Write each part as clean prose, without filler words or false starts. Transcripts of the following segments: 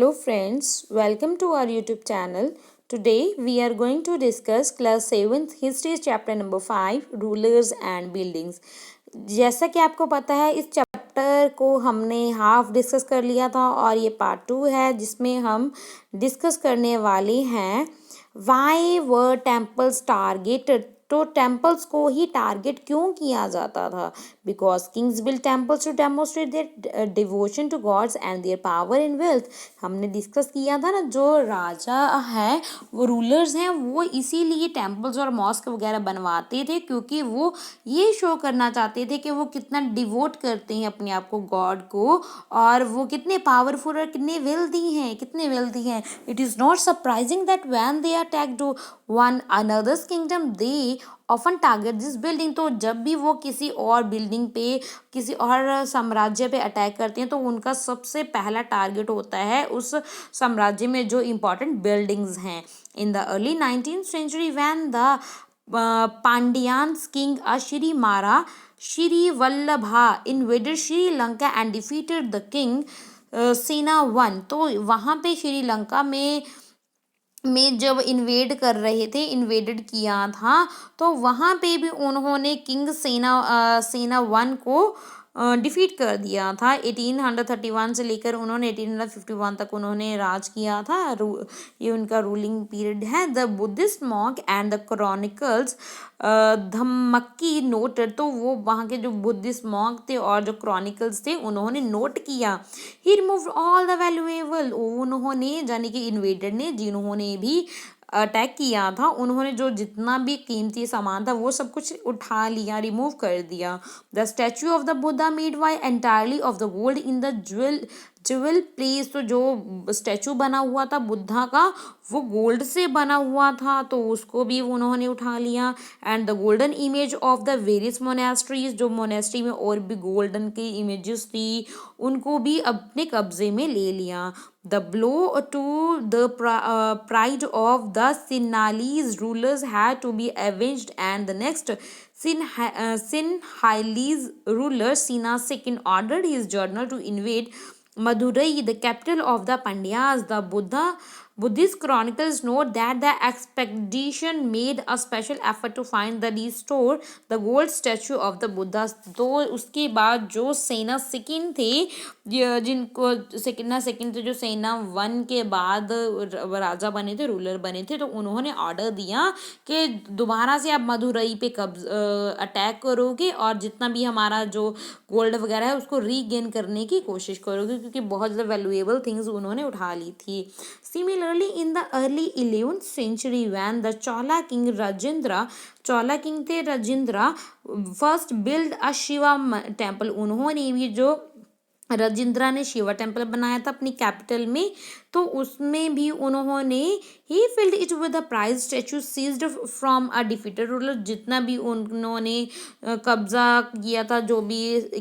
Hello friends, welcome to our YouTube channel. Today we are going to discuss class 7th history chapter number 5 rulers and buildings. जैसा कि आपको पता है इस chapter को हमने हाफ डिस्कस कर लिया था और ये पार्ट 2 है जिसमें हम डिस्कस करने वाले हैं वाई वर टेम्पल्स टारगेटेड। तो टेम्पल्स को ही टारगेट क्यों किया जाता था? Because kings build temples to demonstrate their devotion to gods and their power and wealth. हमने डिस्कस किया था ना, जो राजा है वो रूलर्स हैं वो इसीलिए टेम्पल्स और मॉस्क वगैरह बनवाते थे क्योंकि वो ये शो करना चाहते थे कि वो कितना डिवोट करते हैं अपने आप को गॉड को और वो कितने पावरफुल और कितने वेल्दी हैं। It is not surprising that when they attacked one another's kingdom they often target this building. तो जब भी वो किसी और बिल्डिंग पे किसी और साम्राज्य पे अटैक करते हैं तो उनका सबसे पहला टारगेट होता है उस साम्राज्य में जो इम्पोर्टेंट बिल्डिंग्स हैं। In the early 19th century when the Pandyan's king Shri Vallabha invaded Sri Lanka and defeated the king Sena I। तो वहाँ पे श्रीलंका में जब इन्वेडेड किया था तो वहाँ पे भी उन्होंने किंग सेना 1 को डिफीट कर दिया था। 1831 से लेकर उन्होंने 1851 तक उन्होंने राज किया था। ये उनका रूलिंग पीरियड है। The Buddhist monk and the chronicles धम्मक्की नोटेड। तो वो वहाँ के जो बुद्धिस्ट मॉन्क थे और जो क्रॉनिकल्स थे उन्होंने नोट किया। ही रिमूव्ड ऑल द वैल्यूएबल। उन्होंने यानी कि इन्वेडर ने जिन्होंने भी अटैक किया था उन्होंने जो जितना भी कीमती सामान था वो सब कुछ उठा लिया, रिमूव कर दिया। The statue of the Buddha made by entirely of the gold in the jewel place. तो जो स्टैचू बना हुआ था बुद्धा का वो गोल्ड से बना हुआ था तो उसको भी उन्होंने उठा लिया। And the golden image of the various monasteries, जो मोनेस्ट्री में और भी गोल्डन की इमेजेस थी उनको भी अपने कब्जे में ले लिया। The blow to the pride of the Sinhalese rulers had to be avenged, and the next Sinhalese ruler Sena II ordered his general to invade Madurai, the capital of the Pandyas. The Buddhist chronicles note that the expedition made a special effort to find the restore the gold statue of the Buddha। तो उसके बाद जो सेना second थे जिनको सेना second थे जो सेना 1 के बाद राजा बने थे, रूलर बने थे, तो उन्होंने ऑर्डर दिया कि दोबारा से आप मदुरई पे अटैक करोगे और जितना भी हमारा जो गोल्ड वगैरह है उसको रीगेन करने की कोशिश करोगे क्योंकि बहुत ज़्यादा वैल्यूएबल थिंग्स उन्होंने उठा ली थी। Similarly, in the early 11th century, when the Chola king Chola king थे Rajendra first build a Shiva temple. उन्होंने भी जो राजेंद्र ने शिवा टेम्पल बनाया था अपनी कैपिटल में तो उसमें भी उन्होंने ही filled it with the prize statue seized from a defeated ruler. जितना भी उन्होंने कब्जा किया था जो भी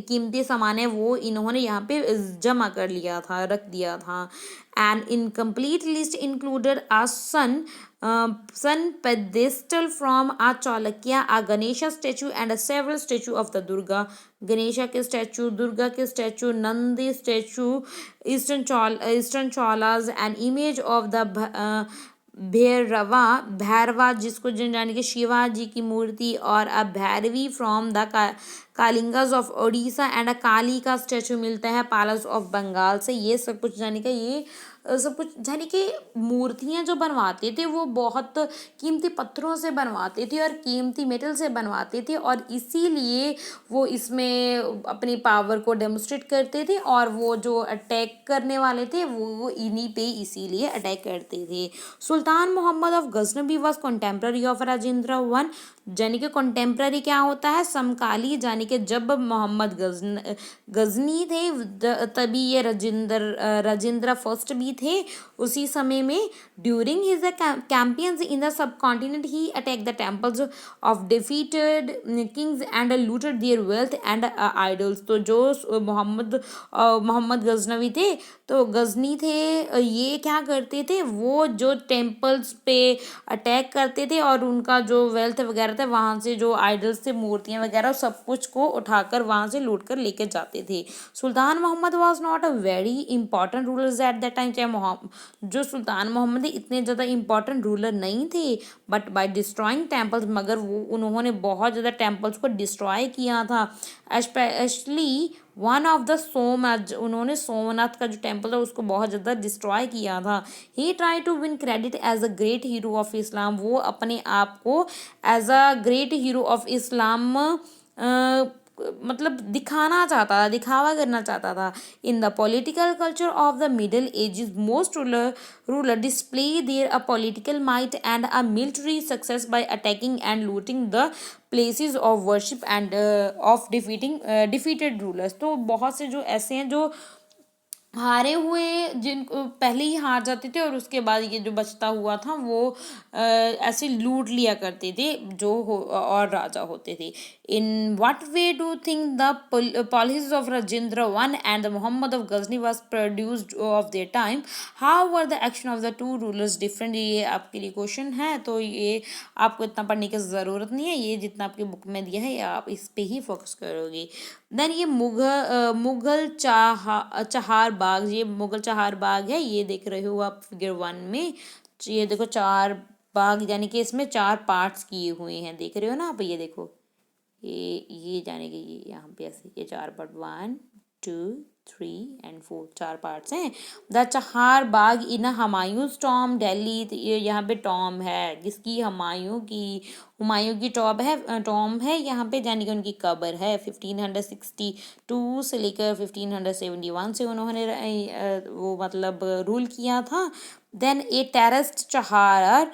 कीमती सामान है वो इन्होंने यहाँ पे जमा कर लिया था, रख दिया था। An incomplete list included a sun pedestal from a Chalakya, a Ganesha statue, and a several statue of the Durga। Ganesha के स्टैचू, दुर्गा के statue, Nandi statue, eastern Cholas, and image of the Bhairava जिसको यानी कि शिवाजी की मूर्ति, और a Bhairavi from the Kalingas of Odisha, and a Kali का statue मिलता है पैलेस ऑफ बंगाल से। ये सब कुछ यानी कि ये सब कुछ यानी कि मूर्तियाँ जो बनवाते थे वो बहुत कीमती पत्थरों से बनवाते थे और कीमती मेटल से बनवाते थे और इसीलिए वो इसमें अपनी पावर को डेमोन्स्ट्रेट करते थे और वो जो अटैक करने वाले थे वो इन्हीं पे इसीलिए अटैक करते थे। Sultan Mohammad of Ghaznavi was contemporary of Rajendra 1। यानी कि कंटेम्प्रेरी क्या होता है? समकाली। यानी कि जब मोहम्मद गजनी थे तभी ये राजेंद्र फर्स्ट भी थे उसी समय में। During his campaigns in the sub continent he attack the temples of defeated Kings and looted there wealth and idols. तो जो मोहम्मद गजनवी थे तो गजनी थे ये क्या करते थे, वो जो टेम्पल्स पे अटैक करते थे और उनका जो वेल्थ वगैरह था करता है, वहाँ से जो आइडल्स थे, मूर्तियाँ वगैरह, सब कुछ को उठाकर वहाँ से लूट कर लेके जाते थे। Sultan Mohammad was not a very important ruler at that time, चाहे जो सुल्तान मोहम्मद इतने ज़्यादा इंपॉर्टेंट रूलर नहीं थे, बट बाय डिस्ट्रॉइंग टेम्पल्स, मगर वो उन्होंने बहुत ज़्यादा टेम्पल्स को डिस्ट्रॉय किया था। Specially one of the Somnath, उन्होंने सोमनाथ का जो टेम्पल था उसको बहुत ज़्यादा डिस्ट्रॉय किया था। He try to win credit as a great hero of Islam, वो अपने आप को as a great hero of Islam मतलब दिखाना चाहता था, दिखावा करना चाहता था। In the political culture of the middle ages, most ruler display their a political might and a military success by attacking and looting the places of worship and of defeated rulers. तो बहुत से जो ऐसे हैं जो हारे हुए, जिनको पहले ही हार जाते थे और उसके बाद ये जो बचता हुआ था वो ऐसे लूट लिया करते थे जो और राजा होते थे। In what way do think the policies of Rajendra one and the Mohammad of Ghazni was produced of their time, how were the action of the two rulers different, ये आपके लिए क्वेश्चन है। तो ये आपको इतना पढ़ने की ज़रूरत नहीं है, ये जितना आपकी बुक में दिया है आप इस पे ही फोकस करोगे। देन ये मुगल चहार बाग, ये मुगल चहार बाग है, ये देख रहे हो आप फिगर 1 में। ये देखो चार बाग, यानी कि इसमें 4 पार्ट्स किए हुए हैं, देख रहे हो ना आप, ये देखो ये जाने के ये यहाँ पे ऐसे ये 4 पार्ट, 1 2 3 एंड 4, 4 पार्ट्स हैं। The Chahar Bagh in Humayun's Tom Delhi, ये यहाँ पे टॉम है किसकी, हुमायूं की टॉम है यहाँ पे, यानी कि उनकी कब्र है। 1562 से लेकर 1571 से उन्होंने वो मतलब रूल किया था। Then a terraced chahar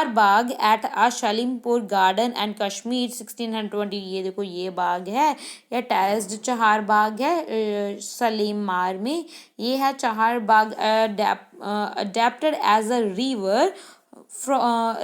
bagh at a Shalimar garden and Kashmir 1620, ये देखो ये बाग है, या टेरेस्ड चहार बाग है सलीमार में। ये है chahar bagh adapted as a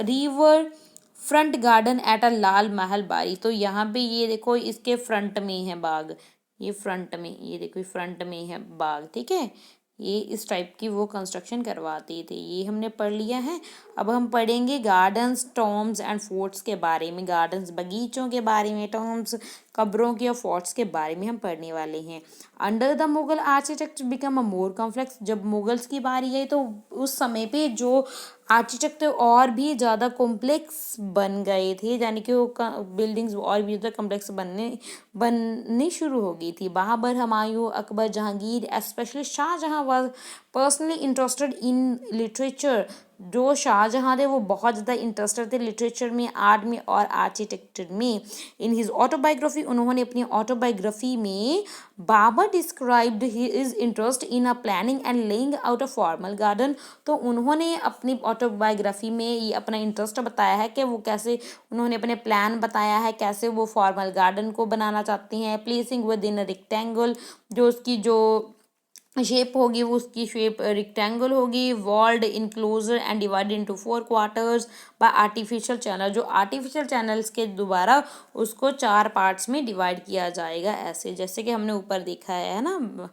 river front garden at a Lal Mahal Bari. तो यहाँ पे ये देखो इसके फ्रंट में है बाग, ये फ्रंट में, ये देखो फ्रंट में है बाग, ठीक है। ये इस टाइप की वो कंस्ट्रक्शन करवाते थे, ये हमने पढ़ लिया है। अब हम पढ़ेंगे गार्डन्स, टॉम्स एंड फोर्ट्स के बारे में। गार्डन्स बगीचों के बारे में, टॉम्स कब्रों के और फोर्ट्स के बारे में हम पढ़ने वाले हैं। Under the Mughal architecture become a more complex, जब मुगल्स की बारी आई तो उस समय पे जो आर्किटेक्चर और भी ज़्यादा कॉम्प्लेक्स बन गए थे, यानी कि वो बिल्डिंग्स और भी ज़्यादा कॉम्प्लेक्स बननी शुरू हो गई थी। Babur, Humayun, Akbar, Jahangir, specially Shahjahan was personally interested in literature, जो शाहजहां थे वो बहुत ज़्यादा इंटरेस्टेड थे लिटरेचर में, आर्ट में और आर्किटेक्चर में। इन हिज ऑटोबायोग्राफी, उन्होंने अपनी ऑटोबायोग्राफी में Babur described his interest in a planning and laying out a formal garden. तो उन्होंने अपनी ऑटोबायोग्राफी में ये अपना इंटरेस्ट बताया है कि वो कैसे, उन्होंने अपने प्लान बताया है कैसे वो फॉर्मल गार्डन को बनाना चाहते हैं। Placing with in a rectangle, जो उसकी जो शेप होगी वो उसकी शेप रेक्टेंगल होगी। Walled enclosure and divided into 4 quarters by artificial channel, जो आर्टिफिशियल चैनल्स के द्वारा उसको 4 पार्ट्स में डिवाइड किया जाएगा, ऐसे जैसे कि हमने ऊपर देखा है ना,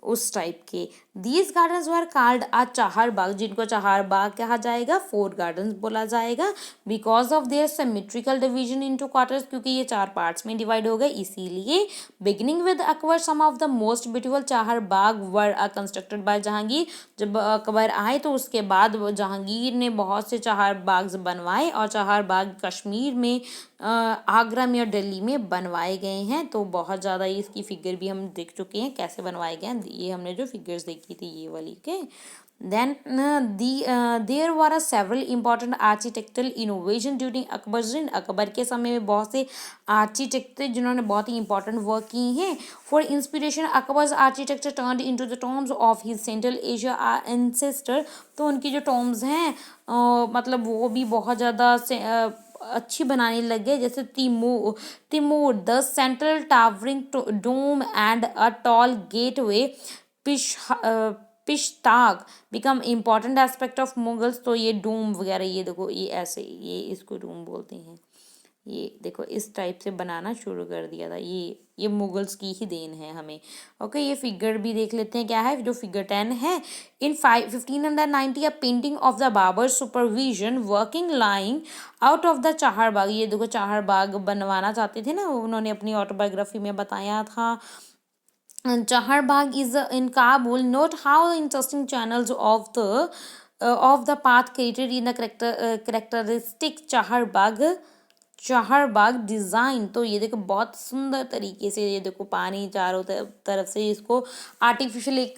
उस टाइप के। दीज गार्डन्स वर कॉल्ड आ चाहर बाग, जिनको चाहर बाग कहा जाएगा, 4 गार्डन्स बोला जाएगा, because of their symmetrical division into quarters, क्योंकि ये 4 पार्ट्स में डिवाइड हो गए इसीलिए। Beginning with Akbar, some of the most beautiful chahar bagh were constructed by Jahangir, जब अकबर आए तो उसके बाद जहांगीर ने बहुत से चाहर बाग बनवाए, और चाहर बाग कश्मीर में, आगरा में और दिल्ली में बनवाए गए हैं। तो बहुत ज़्यादा इसकी फिगर भी हम देख चुके हैं कैसे बनवाए गए हैं, ये हमने जो फिगर्स देखी थी ये वाली के। Then there were several important architectural innovation during Akbar's reign, Akbar के समय में बहुत से आर्किटेक्ट थे जिन्होंने बहुत ही इंपॉर्टेंट वर्क की हैं। For inspiration Akbar's architecture turned into the Tom's of his central Asia ancestor, तो उनकी जो टॉम्स हैं मतलब वो भी बहुत ज़्यादा अच्छी बनाने लग गए, जैसे Timur the central towering dome and a tall gateway pishtaq become important aspect of Mughals. तो ये डोम वगैरह, ये देखो ये ऐसे, ये इसको डोम बोलते हैं, ये देखो इस टाइप से बनाना शुरू कर दिया था। ये मुगल्स की ही देन है हमें। ओके, ये फिगर भी देख लेते हैं क्या है, जो फिगर 10 है। In 1590 a painting of the Babur supervision working line out of the chahar bagh. ये देखो चाहर बाग बनवाना चाहते थे ना, उन्होंने अपनी ऑटोबायोग्राफी में बताया था। Chahar Bagh is in Kabul. Note how the interesting channels of the path created in the characteristic Chahar Bagh design. तो ये देखो बहुत सुंदर तरीके से, ये देखो पानी चारों तरफ से इसको आर्टिफिशियल एक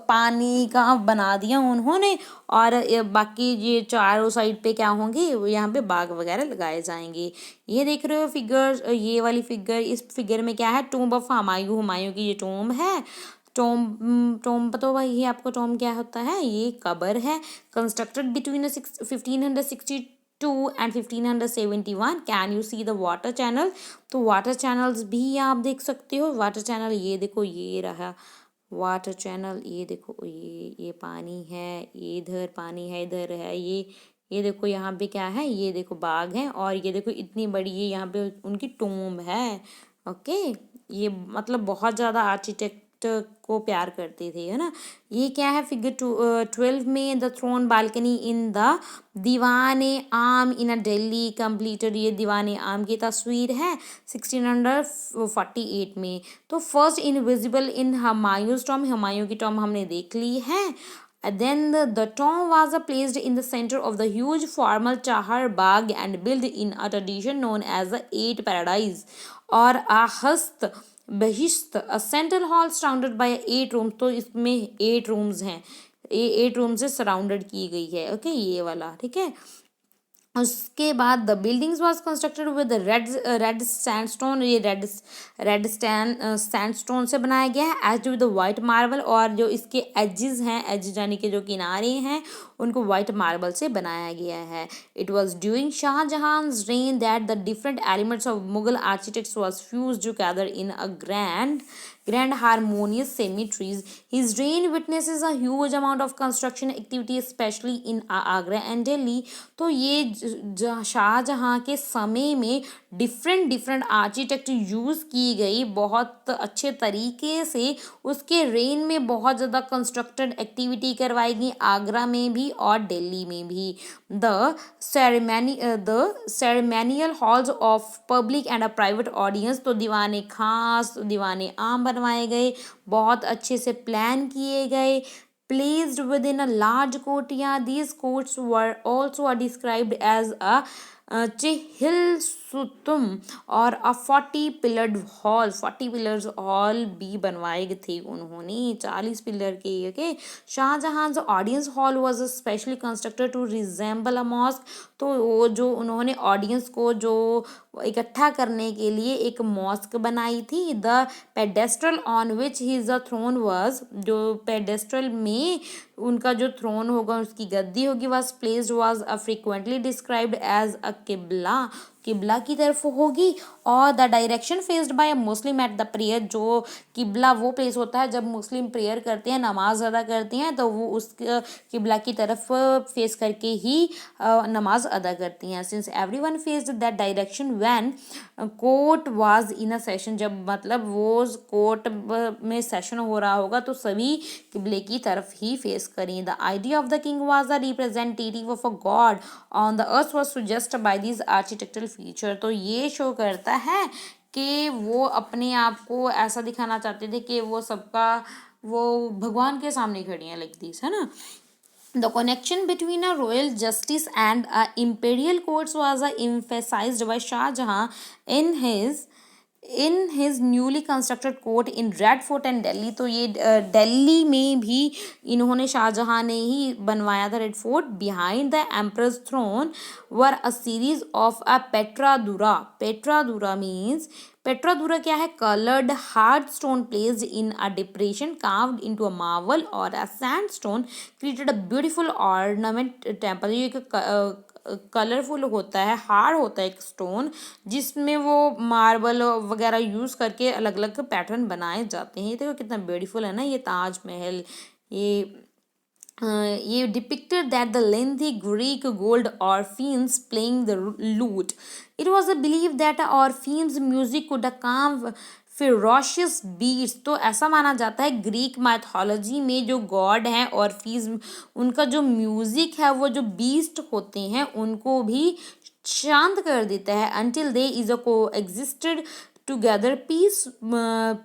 पानी का बना दिया उन्होंने। और बाकी ये चारों साइड पे क्या होंगे, यहाँ पे बाग वगैरह लगाए जाएंगे। ये देख रहे हो फिगर, ये वाली फिगर, इस फिगर में क्या है, टूम्ब ऑफ हुमायूं। हुमायूं की ये टूम्ब है। टोम पता होगा ये आपको, टोम क्या होता है, ये कबर है। Constructed between 1562 and 1571। Can you see the water channel. तो वाटर चैनल्स भी आप देख सकते हो। वाटर चैनल ये देखो, ये रहा वाटर चैनल। ये देखो ये पानी है, ये इधर पानी है, इधर है ये देखो यहाँ पे क्या है, ये देखो बाग है। और ये देखो इतनी बड़ी ये यहाँ पे उनकी टूम्ब है। ओके, ये मतलब बहुत ज़्यादा आर्किटेक्ट को प्यार करते थे, है ना। ये क्या है, फिगर 12 में the throne balcony in the Diwane Aam in a Delhi completed. ये दीवाने आम की तस्वीर है 1648 में। तो फर्स्ट इनविजिबल इन हुमायूंस टॉम। हुमायूं की टॉम हमने देख ली है। And then the tomb was placed in the center of the huge formal Chahar Bagh and built in a tradition known as the Eight Paradise और आहस्त बहिश्त a central hall surrounded by 8 rooms। तो इसमें 8 rooms हैं, ये 8 rooms से surrounded की गई है। Okay, ये वाला ठीक है। उसके बाद the buildings was constructed with red sandstone. ये रेड सैंडस्टोन से बनाया गया है। एज विद वाइट मार्बल, और जो इसके एजेस हैं, एज यानी कि जो किनारे हैं, उनको वाइट मार्बल से बनाया गया है। It was during Shahjahan's reign that the different elements of Mughal architects was fused together in a grand harmonious symmetries. His reign witnesses a huge amount of construction activity especially in Agra and Delhi। तो ये शाहजहाँ के समय में different architect use की गई बहुत अच्छे तरीके से। उसके रेन में बहुत ज़्यादा कंस्ट्रक्टेड एक्टिविटी करवाई गई, आगरा में भी और दिल्ली में भी। The ceremonial halls of public and a private audience. तो दीवाने खास, दीवाने आम बनवाए गए, बहुत अच्छे से प्लान किए गए। Placed within a large courtyard, these courts were also described as a chihil sutun और a 40 pillared hall. 40 pillars hall भी बनवाए थे उन्होंने, 40 पिलर के। Okay, Shahjahan audience hall was specially constructed to resemble a mosque. तो वो जो उन्होंने ऑडियंस को जो इकट्ठा करने के लिए एक मॉस्क बनाई थी। The pedestal on which his the throne was. जो पेडेस्ट्रल में उनका जो थ्रोन होगा, उसकी गद्दी होगी, was placed was frequently described as a qibla. किबला की तरफ होगी। और the direction faced by Muslim at the prayer. जो किबला वो प्लेस होता है जब मुस्लिम प्रेयर करते हैं, नमाज अदा करते हैं, तो वो उस किबला की तरफ फेस करके ही नमाज अदा करती हैं। Since everyone faced that direction when court was in a session. जब मतलब वो कोर्ट में सेशन हो रहा होगा तो सभी किबले की तरफ ही फेस करें। The idea of the king was the representative of a god on the earth was suggest by this architectural feature. तो ये शो करता है कि वो अपने आप को ऐसा दिखाना चाहते थे कि वो सबका, वो भगवान के सामने खड़ी हैं, लाइक दिस, है ना। The connection between a royal justice and a imperial courts was emphasized by Shah Jahan in his newly constructed court in Red Fort and Delhi। तो ये दिल्ली में भी इन्होंने, शाहजहां ने ही बनवाया था Red Fort. Behind the emperor's throne were a series of a pietra dura. Pietra dura means, pietra dura क्या है, coloured hard stone placed in a depression carved into a marble और a sandstone created a beautiful ornament temple. ये एक colourful होता है, hard होता है एक स्टोन, जिसमें वो मार्बल वगैरह यूज़ करके अलग अलग पैटर्न बनाए जाते हैं। ये देखो कितना ब्यूटीफुल है ना, ये ताजमहल, ये ये depicted that the lengthy Greek gold orpheans playing the lute. It was a belief that orpheans music could calm ferocious beasts. तो ऐसा माना जाता है ग्रीक माइथोलॉजी में जो गॉड हैं ऑर्फीज, उनका जो म्यूजिक है वो जो बीस्ट होते हैं उनको भी शांत कर देता है. until they is a coexisted together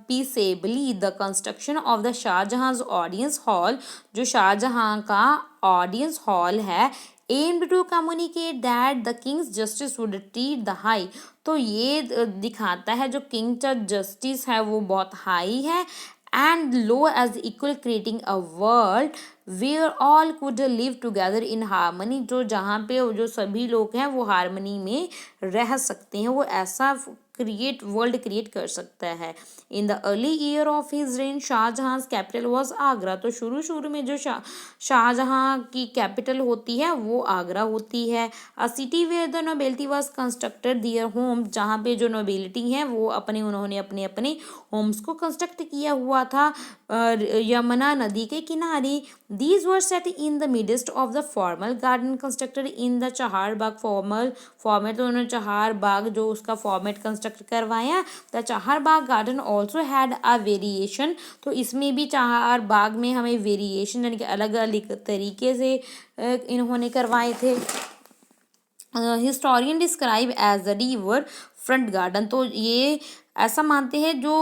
peaceably. The construction of the शाहजहां's audience hall, जो शाहजहां का ऑडियंस हॉल है, aimed to communicate that the king's justice would treat the high. तो ये दिखाता है जो किंग का जस्टिस है वो बहुत हाई है and low as equal, creating a world where all could live together in harmony. जो जहाँ पे जो सभी लोग हैं वो हारमनी में रह सकते हैं, वो ऐसा वर्ल्ड क्रिएट कर सकता है. In the early year of his reign Shahjahan capital was Agra. तो शुरू में जो शाहजहां की कैपिटल होती है वो आगरा होती है. A city where the nobility was constructed their home. जहाँ पे जो नोबेलिटी है वो उन्होंने अपने अपने होम्स को कंस्ट्रक्ट किया हुआ था यमुना नदी के किनारे. These were set in the midst of the formal garden constructed in the Chahar Bagh format. तो उन्होंने चहार बाग जो उसका फॉर्मेट कंस्ट्रक्ट करवाया. The Chahar Bagh garden also had a variation. तो इसमें भी चहार बाग में हमें वेरिएशन यानी कि अलग अलग तरीके से इन्होंने करवाए थे. Historian describe as the river front garden. तो ये ऐसा मानते हैं जो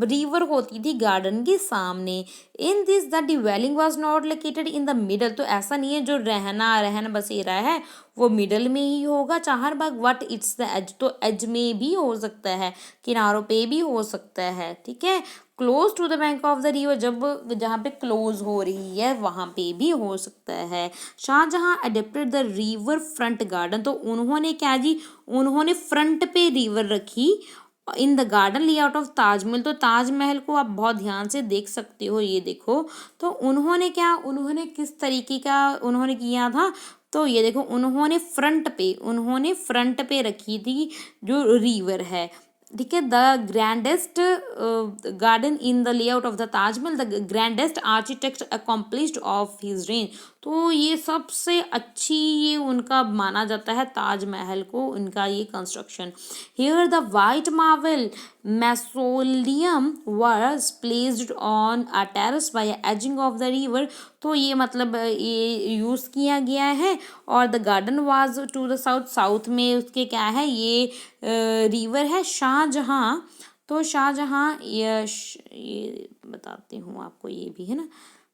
रिवर होती थी गार्डन के सामने. In this the dwelling was not located in the middle. तो ऐसा नहीं है जो रहन बसेरा है वो मिडल में ही होगा chahar bagh. What it's the edge. तो एज में भी हो सकता है, किनारों पे भी हो सकता है. ठीक है. Close to the bank of the river. जब जहाँ पे क्लोज हो रही है वहाँ पे भी हो सकता है. Shahjahan adapted the river front garden. तो उन्होंने क्या जी, उन्होंने फ्रंट पे रिवर रखी in the garden layout of Taj Mahal. तो ताजमहल को आप बहुत ध्यान से देख सकते हो, ये देखो. तो उन्होंने किस तरीके का उन्होंने किया था. तो ये देखो उन्होंने फ्रंट पे रखी थी जो रिवर है. ठीक है. The grandest garden in the layout of the Taj Mahal, the grandest architect accomplished of his rain. तो ये सबसे अच्छी ये उनका माना जाता है ताजमहल को, उनका ये construction. Here the white marble mausoleum was placed on a terrace by edging of the river. तो ये मतलब ये यूज़ किया गया है. और the garden was to the south में उसके क्या है, ये रिवर है शाहजहां. तो शाहजहां ये बताती हूँ आपको, ये भी है ना.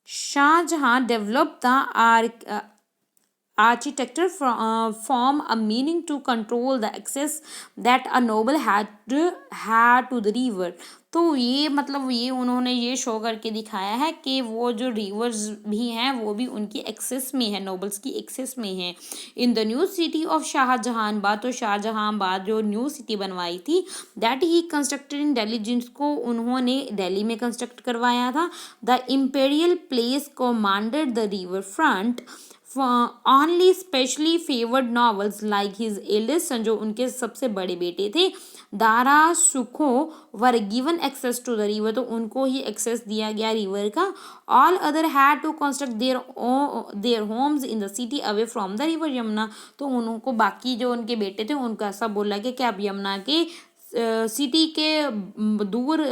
Shahjahan develop the architecture form a meaning to control the access that a noble had to the river. तो ये मतलब ये उन्होंने ये शो करके दिखाया है कि वो जो रिवर्स भी हैं वो भी उनकी एक्सेस में है, नोबल्स की एक्सेस में है. In the new city of Shahjahanabad. तो शाहजहांबाद जो न्यू सिटी बनवाई थी that he constructed in Delhi, जिसको उन्होंने दिल्ली में कंस्ट्रक्ट करवाया था. The imperial place commanded the river front only specially favored novels like his eldest son, जो उनके सबसे बड़े बेटे थे, Dara Shukoh, were given access to the river. तो उनको ही एक्सेस दिया गया रिवर का. All other had to construct their homes in the city away from the river Yamuna. तो उनको बाकी जो उनके बेटे थे उनको ऐसा बोला कि आप यमुना के सिटी के दूर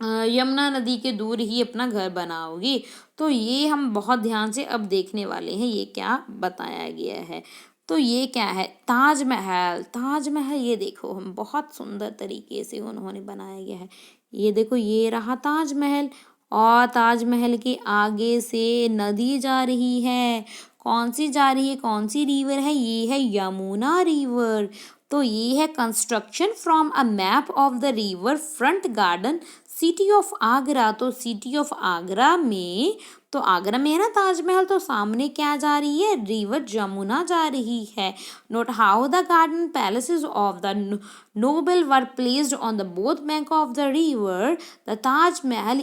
यमुना नदी के दूर ही अपना घर बनाओगी. तो ये हम बहुत ध्यान से अब देखने वाले हैं ये क्या बताया गया है. तो ये क्या है, ताजमहल ये देखो हम बहुत सुंदर तरीके से उन्होंने बनाया गया है. ये देखो ये रहा ताजमहल और ताजमहल के आगे से नदी जा रही है. कौन सी जा रही है, कौन सी रिवर है, ये है यमुना रिवर. तो ये है construction from a map of the river front garden city of Agra. तो सिटी ऑफ आगरा में, तो आगरा में है ना ताजमहल, तो सामने क्या जा रही है, रिवर जमुना जा रही है. Note how the garden palaces of the noble were placed on the both bank of the river. The Taj Mahal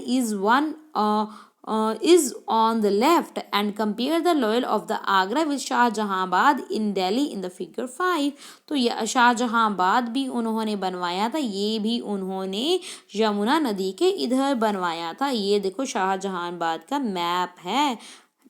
is on the left and compare the loyal of the Agra with Shahjahanabad in Delhi in the figure 5. तो ये शाहजहांबाद भी उन्होंने बनवाया था, ये भी उन्होंने यमुना नदी के इधर बनवाया था. ये देखो शाहजहांबाद का मैप है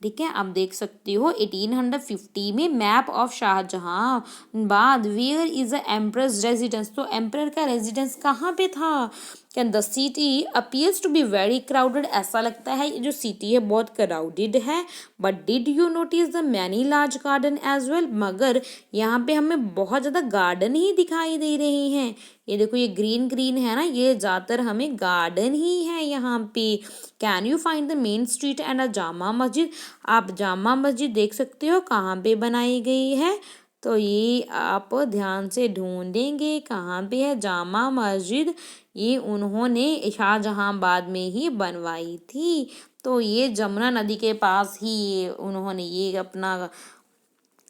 ठीक है। आप देख सकते हो 1850 में map of Shahjahanabad where is a emperor's residence. तो एम्परर का रेजिडेंस कहाँ पे था? Can the city appears to be very crowded. ऐसा लगता है ये जो सिटी है बहुत क्राउडेड है। But did you notice the many large garden as well. मगर यहाँ पे हमें बहुत ज़्यादा गार्डन ही दिखाई दे रहे हैं। ये देखो ये ग्रीन ग्रीन है ना, ये ज़्यादातर हमें गार्डन ही है यहाँ पे। Can you find the main street and अ जामा मस्जिद। आप जामा मस्जिद देख सकते हो कहाँ पे बनाई गई है। तो ये आप ध्यान से ढूंढेंगे कहाँ पे है जामा मस्जिद। ये उन्होंने शाहजहांबाद में ही बनवाई थी। तो ये जमुना नदी के पास ही उन्होंने ये अपना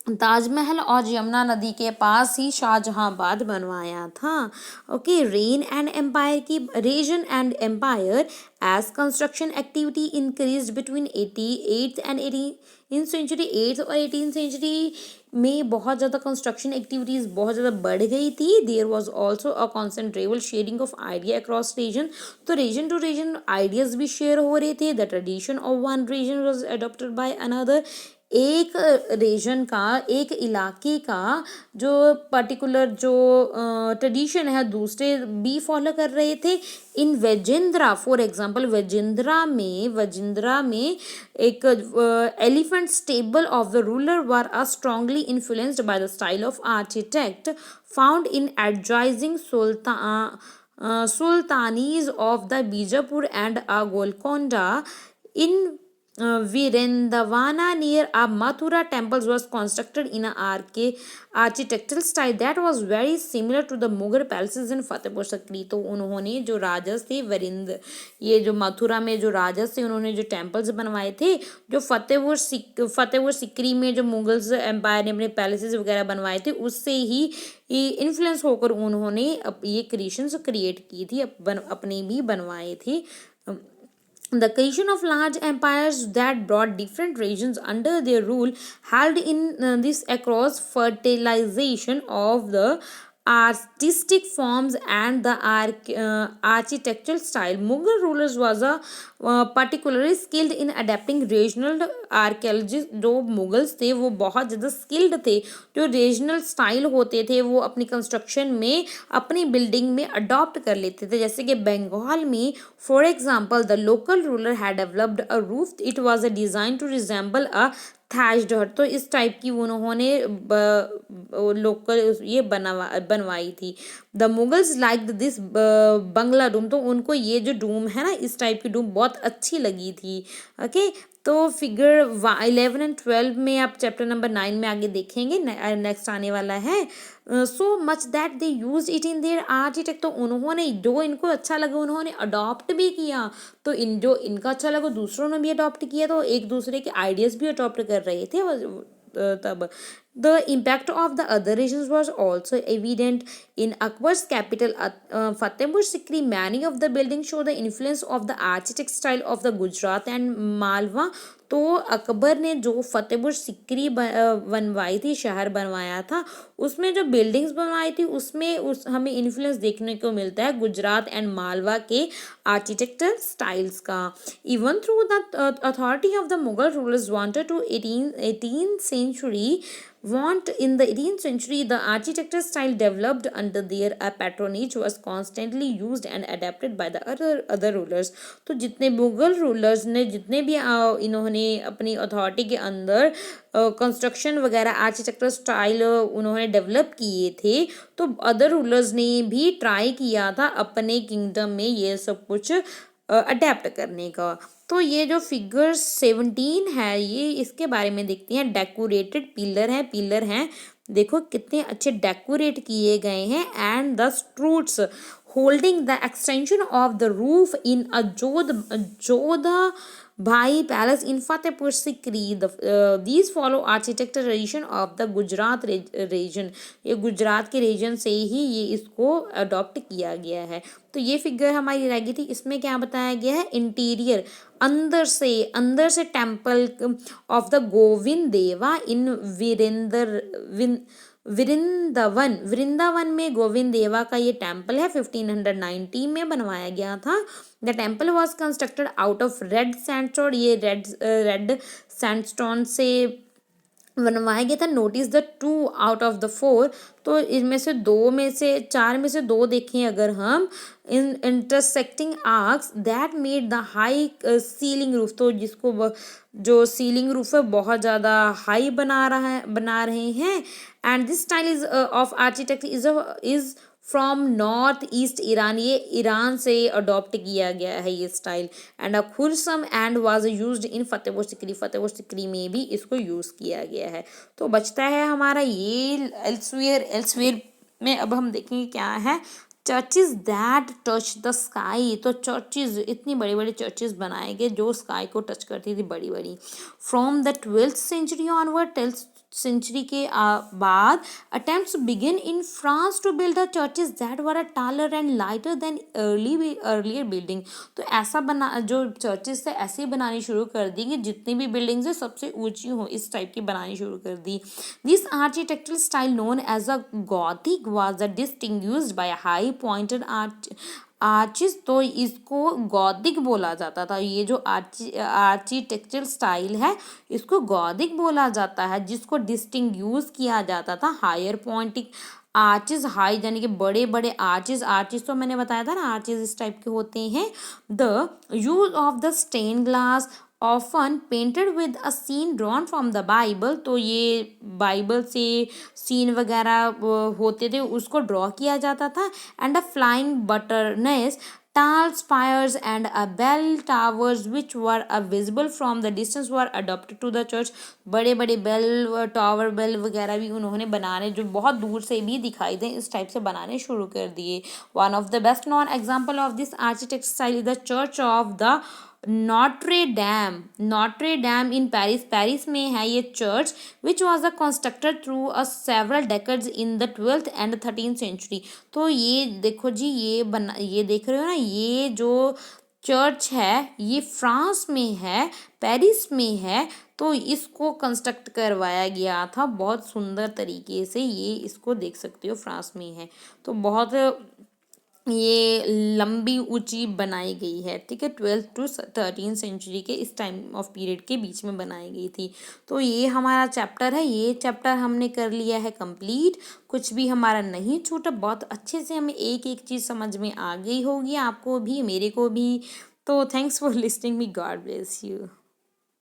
ताजमहल और यमुना नदी के पास ही शाहजहांबाद बनवाया था। ओके, रेन एंड एम्पायर की region and empire as construction activity increase between 88th and 18th century. 8th और 18th सेंचुरी में बहुत ज़्यादा कंस्ट्रक्शन एक्टिविटीज़ बहुत ज़्यादा बढ़ गई थी। There was also a considerable sharing of idea across region. तो रीजन टू रीजन आइडियाज़ भी शेयर हो रहे थे। The tradition of one region was adopted by another. एक रीजन का, एक इलाके का जो पर्टिकुलर जो ट्रेडिशन है दूसरे भी फॉलो कर रहे थे। इन वजिंद्रा फॉर एग्जांपल वजिंद्रा में एक elephant stable of the ruler were are strongly influenced by the style of architect found in adjoining sultanates of the Bijapur and Golconda in Virendavana near a Mathura temples was constructed in a architectural style that was very similar to the Mughal palaces in Fatehpur Sikri। तो उन्होंने जो राजस थे ये जो मथुरा में जो राजस थे उन्होंने जो टेम्पल्स बनवाए थे, जो फतेहपुर सिकरी में जो मुगल्स एम्पायर ने अपने पैलेसेस वगैरह बनवाए थे उससे ही इन्फ्लुएंस होकर उन्होंने ये क्रिएशंस क्रिएट की थी, अपने भी बनवाए थे। The creation of large empires that brought different regions under their rule helped in this across fertilization of the artistic forms and the architectural style. Mughal rulers was particularly skilled in adapting regional archaeology। जो Mughals थे वो बहुत ज़्यादा skilled थे। जो regional style होते थे वो अपनी कंस्ट्रक्शन में अपनी बिल्डिंग में अडॉप्ट कर लेते थे। जैसे कि बंगाल में for example the local ruler had developed a roof, it was a design to resemble a thatched hut. तो इस टाइप की उन्होंने लोकल ये बनवाई थी। द मुगल्स लाइक दिस बंगला डूम। तो उनको ये जो डूम है ना, इस टाइप की डूम बहुत अच्छी लगी थी। ओके, तो फिगर 11 एंड 12 में आप चैप्टर नंबर 9 में आगे देखेंगे, नेक्स्ट आने वाला है। So much that they use it in their architect. तो उन्होंने जो इनको अच्छा लगा उन्होंने अडॉप्ट भी किया। तो जो इनका अच्छा लगा दूसरों ने भी अडॉप्ट किया। तो एक दूसरे के आइडियाज़ भी अडॉप्ट कर रहे थे तब। The impact of the other regions was also evident in Akbar's capital, Fatehpur Sikri. Many of the buildings show the influence of the architect style of the Gujarat and Malwa। तो अकबर ने जो फतेहपुर सिकरी बनवाई थी, शहर बनवाया था, उसमें जो बिल्डिंग्स बनवाई थी उसमें हमें इन्फ्लुएंस देखने को मिलता है गुजरात एंड मालवा के आर्किटेक्चरल स्टाइल्स का। Even through the authority of the Mughal rulers wanted to 18th century in the 18th century, the architectural style developed under their patronage was constantly used and adapted by the other rulers। तो जितने Mughal rulers ने जितने भी इन्होंने अपनी authority के अंदर construction वगैरह आर्किटेक्चरल स्टाइल उन्होंने डेवलप किए थे, तो अदर रूलर्स ने भी ट्राई किया था अपने किंगडम में ये सब कुछ अडेप्ट करने का। तो ये जो फिगर 17 है ये इसके बारे में देखते हैं। डेकोरेटेड पिलर हैं देखो कितने अच्छे डेकोरेट किए गए हैं। And the struts holding the extension of the roof in a Jodha Bai palace in Fatehpur Sikri. These follow architecture tradition of the Gujarat region. ये गुजरात के रीजन से ही ये इसको अडॉप्ट किया गया है। तो ये फिगर हमारी रह गई थी। इसमें क्या बताया गया है, इंटीरियर अंदर से टेम्पल ऑफ द गोविंद देवा इन वृंदावन, वृंदावन में गोविंद देवा का ये टेम्पल है 1590 में बनवाया गया था। The temple was constructed out of red sandstone, ये रेड सैंडस्टोन से बनवाया गया था। Notice the 2 out of the 4, तो इनमें से 2 में से 4 में से 2 देखें अगर हम, in intersecting arcs that made the high ceiling roof, तो जिसको जो सीलिंग रूफ है बहुत ज़्यादा हाई बना रहे हैं। And this style is of architecture is from north east Iran, ये ईरान से अडॉप्ट किया गया है ये स्टाइल। एंड अ खुरसम and was used in Fatehpur Sikri, Fatehpur Sikri में भी इसको यूज़ किया गया है। तो बचता है हमारा ये एल्सवेयर में अब हम देखेंगे क्या है। Churches that touch the sky, तो चर्चेज, इतनी बड़ी बड़ी चर्चेज बनाए गए जो स्काई को टच करती थी, बड़ी बड़ी। From the 12th century onward, 12th century के बाद attempts begin in France to build the churches that were taller and lighter than earlier building, तो ऐसा बना, जो चर्चेज थे ऐसे ही बनानी शुरू कर दी कि जितनी भी बिल्डिंग्स है सबसे ऊंची हो, इस टाइप की बनानी शुरू कर दी। This architectural style known as a Gothic was distinguished by high pointed arches, तो इसको गॉथिक बोला जाता था। ये जो आर्किटेक्चरल स्टाइल है इसको गॉथिक बोला जाता है, जिसको डिस्टिंग्विश किया जाता था हायर पॉइंटिंग आर्चिस, हाई यानी कि बड़े बड़े आर्चिस तो मैंने बताया था ना, आर्चिस इस टाइप के होते हैं। The use of the stain glass often painted with a scene drawn from the Bible, तो ये बाइबल से सीन वगैरह होते थे उसको ड्रॉ किया जाता था। And a flying buttresses tall spires and a bell towers which were visible from the distance were adopted to the church, बड़े बड़े बेल टावर बेल वगैरह भी उन्होंने बनाने, जो बहुत दूर से भी दिखाई दें, इस टाइप से बनाने शुरू कर दिए। One of the best known example of this architect style is the church of the Notre Dame in Paris में है ये church, which was a constructed through a several decades in the 12th and 13th century, तो ये देखो जी, ये देख रहे हो ना, ये जो चर्च है ये फ्रांस में है, पेरिस में है, तो इसको कंस्ट्रक्ट करवाया गया था बहुत सुंदर तरीके से, ये इसको देख सकते हो फ्रांस में है, तो बहुत ये लंबी ऊंची बनाई गई है, ठीक है। 12th to 13th सेंचुरी के इस टाइम ऑफ पीरियड के बीच में बनाई गई थी। तो ये हमारा चैप्टर है, ये चैप्टर हमने कर लिया है कंप्लीट, कुछ भी हमारा नहीं छूटा, बहुत अच्छे से हमें एक एक चीज़ समझ में आ गई होगी, आपको भी मेरे को भी। तो thanks for listening me, God bless you.